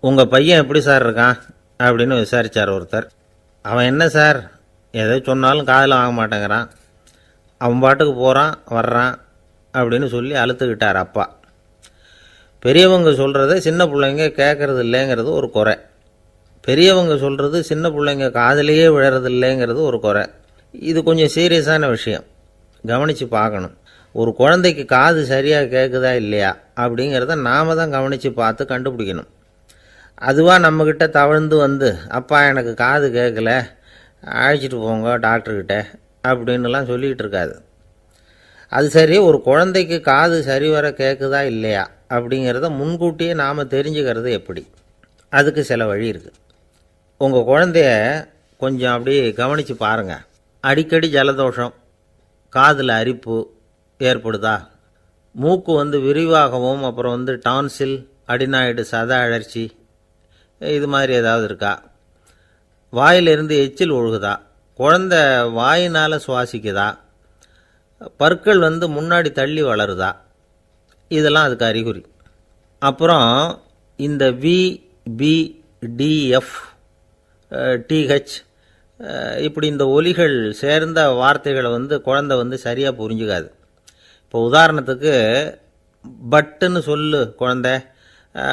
உங்கள் பையன் எப்படி சார் இருக்கான் அப்படின்னு விசாரித்தார் ஒருத்தர். அவன் என்ன சார், எதை சொன்னாலும் காதில் வாங்க மாட்டேங்கிறான், அவன் பாட்டுக்கு போகிறான் வர்றான் அப்படின்னு சொல்லி அழுத்துக்கிட்டார் அப்பா. பெரியவங்க சொல்கிறத சின்ன பிள்ளைங்க கேட்குறது இல்லைங்கிறது ஒரு குறை. பெரியவங்க சொல்கிறது சின்ன பிள்ளைங்க காதிலேயே விழறது இல்லைங்கிறது ஒரு குறை. இது கொஞ்சம் சீரியஸான விஷயம், கவனித்து பார்க்கணும். ஒரு குழந்தைக்கு காது சரியாக கேட்குதா இல்லையா அப்படிங்கிறத நாம் தான் கவனித்து பார்த்து கண்டுபிடிக்கணும். அதுவாக நம்மக்கிட்ட தவழ்ந்து வந்து அப்பா எனக்கு காது கேட்கல, அழைச்சிட்டு போங்க டாக்டர்கிட்ட அப்படின்னுலாம் சொல்லிகிட்டு இருக்காது. அது சரி, ஒரு குழந்தைக்கு காது சரிவர கேட்குதா இல்லையா அப்படிங்கிறத முன்கூட்டியே நாம் தெரிஞ்சுக்கிறது எப்படி? அதுக்கு சில வழி இருக்குது. உங்கள் குழந்தைய கொஞ்சம் அப்படி கவனித்து பாருங்கள். அடிக்கடி ஜலதோஷம், காதில் அரிப்பு ஏற்படுதா, மூக்கு விரிவாகவும் அப்புறம் டான்சில், அடினாய்டு, சத அழற்சி இது மாதிரி ஏதாவது இருக்கா, வாயிலிருந்து எச்சில் ஒழுகுதா, குழந்தை வாயினால் சுவாசிக்குதா, பற்கள் முன்னாடி தள்ளி வளருதா, இதெல்லாம் அதுக்கு அறிகுறி. அப்புறம் இந்த VBDF TH இப்படி இந்த ஒலிகள் சேர்ந்த வார்த்தைகளை குழந்தை சரியாக புரிஞ்சுக்காது. இப்போ உதாரணத்துக்கு பட்டுன்னு சொல்லு குழந்தை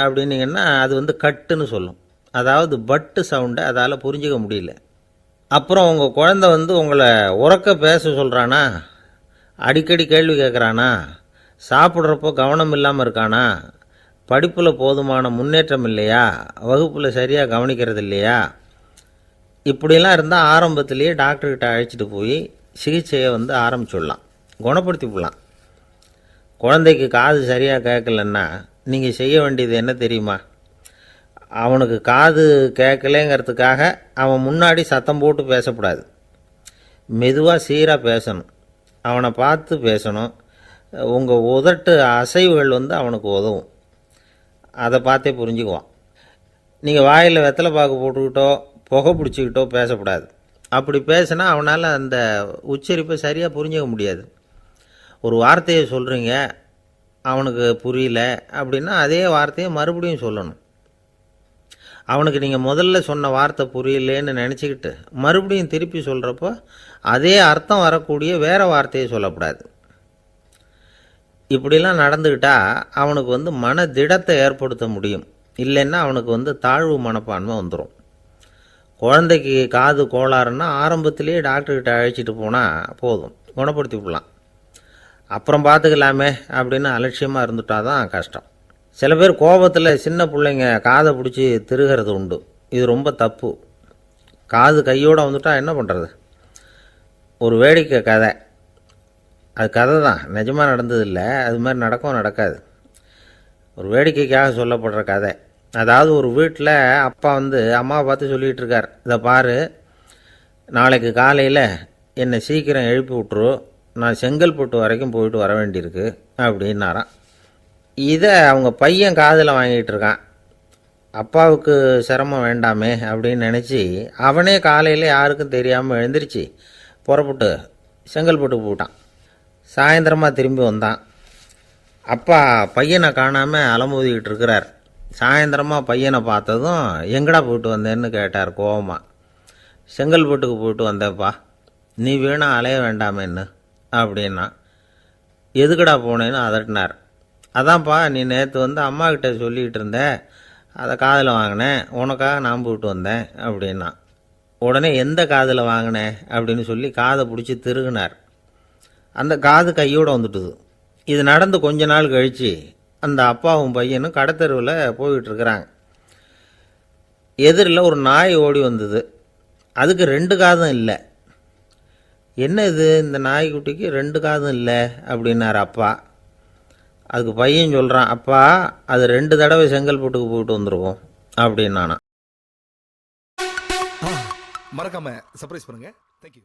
அப்படின்னீங்கன்னா அது கட்டுன்னு சொல்லும். அதாவது பட்டு சவுண்டை அதால் புரிஞ்சிக்க முடியல. அப்புறம் உங்கள் குழந்தை உங்களை உறக்க பேச சொல்கிறானா, அடிக்கடி கேள்வி கேட்குறானா, சாப்பிட்றப்போ கவனம் இல்லாமல் இருக்கானா, படிப்பில் போதுமான முன்னேற்றம் இல்லையா, வகுப்பில் சரியாக கவனிக்கிறது இல்லையா, இப்படிலாம் இருந்தால் ஆரம்பத்திலேயே டாக்டர்கிட்ட அழைச்சிட்டு போய் சிகிச்சையை ஆரம்பிச்சுடலாம், குணப்படுத்தி விடலாம். குழந்தைக்கு காது சரியாக கேட்கலன்னா நீங்கள் செய்ய வேண்டியது என்ன தெரியுமா? அவனுக்கு காது கேட்கலேங்கிறதுக்காக அவன் முன்னாடி சத்தம் போட்டு பேசக்கூடாது. மெதுவாக சீராக பேசணும், அவனை பார்த்து பேசணும். உங்கள் உதட்டு அசைவுகள் அவனுக்கு உதவும், அதை பார்த்தே புரிஞ்சுக்குவான். நீங்கள் வாயில் வெத்தலை பாக்கு போட்டுக்கிட்டோ புகை பிடிச்சிக்கிட்டோ பேசக்கூடாது. அப்படி பேசினா அவனால் அந்த உச்சரிப்பை சரியாக புரிஞ்சிக்க முடியாது. ஒரு வார்த்தையை சொல்கிறீங்க, அவனுக்கு புரியல அப்படின்னா அதே வார்த்தையை மறுபடியும் சொல்லணும். அவனுக்கு நீங்கள் முதல்ல சொன்ன வார்த்தை புரியலேன்னு நினச்சிக்கிட்டு மறுபடியும் திருப்பி சொல்கிறப்போ அதே அர்த்தம் வரக்கூடிய வேறு வார்த்தையை சொல்லக்கூடாது. இப்படிலாம் நடந்துக்கிட்டால் அவனுக்கு மன திடத்தை ஏற்படுத்த முடியும். இல்லைன்னா அவனுக்கு தாழ்வு மனப்பான்மை வந்துடும். குழந்தைக்கு காது கோளாறுன்னா ஆரம்பத்திலேயே டாக்டர்கிட்ட அழைச்சிட்டு போனால் போதும், குணப்படுத்தி விடலாம். அப்புறம் பார்த்துக்கலாமே அப்படின்னு அலட்சியமாக இருந்துட்டால் தான் கஷ்டம். சில பேர் கோபத்தில் சின்ன பிள்ளைங்க காதை பிடிச்சி திருகிறது உண்டு. இது ரொம்ப தப்பு. காது கையோடு வந்துட்டால் என்ன பண்ணுறது? ஒரு வேடிக்கை கதை, அது கதை தான், நிஜமாக நடந்ததில்லை, அது மாதிரி நடக்கவும் நடக்காது. ஒரு வேடிக்கைக்காக சொல்லப்படுற கதை. அதாவது ஒரு வீட்டில் அப்பா அம்மாவை பார்த்து சொல்லிகிட்டு இருக்கார், இதை பாரு, நாளைக்கு காலையில் என்னை சீக்கிரம் எழுப்பி விட்ரு, நான் செங்கல்பட்டு வரைக்கும் போயிட்டு வர வேண்டியிருக்கு அப்படின்னாராம். இதை அவங்க பையன் காதில் வாங்கிட்டு இருக்கான். அப்பாவுக்கு சிரமம் வேண்டாமே அப்படின்னு நினச்சி அவனே காலையில் யாருக்கும் தெரியாமல் எழுந்திரிச்சு புறப்பட்டு செங்கல்பட்டுக்கு போட்டான். சாயந்தரமாக திரும்பி வந்தான். அப்பா பையனை காணாமல் அலமோதிக்கிட்டு இருக்கிறார். சாயந்தரமாக பையனை பார்த்ததும் எங்கடா போயிட்டு வந்தேன்னு கேட்டார் கோவமாக. செங்கல்பட்டுக்கு போயிட்டு வந்தேப்பா, நீ வீணா அலைய வேண்டாமேன்னு அப்படின்னா. எதுக்கடா போனேன்னு அதட்டினார். அதான்ப்பா, நீ நேற்று அம்மாக்கிட்ட சொல்லிக்கிட்டு இருந்த, அதை காதில் வாங்கினேன், உனக்காக நான் போயிட்டு வந்தேன் அப்படின்னா. உடனே எந்த காதில் வாங்கினேன் அப்படின்னு சொல்லி காதை பிடிச்சி திருகினார். அந்த காது கையோடு வந்துட்டுது. இது நடந்து கொஞ்ச நாள் கழித்து அந்த அப்பாவும் பையனும் கடத்தெருவில் போய்கிட்டுருக்குறாங்க. எதிரில் ஒரு நாய் ஓடி வந்தது. அதுக்கு 2 காதும் இல்லை. என்ன இது, இந்த நாய்க்குட்டிக்கு 2 காதும் இல்லை அப்படின்னார் அப்பா. அதுக்கு பையன் சொல்கிறான், அப்பா அது 2 தடவை செங்கல்பட்டுக்கு போயிட்டு வந்துருவோம் அப்படின்னானா. மறக்காம சர்ப்ரைஸ் பண்ணுங்க. தேங்க்யூ.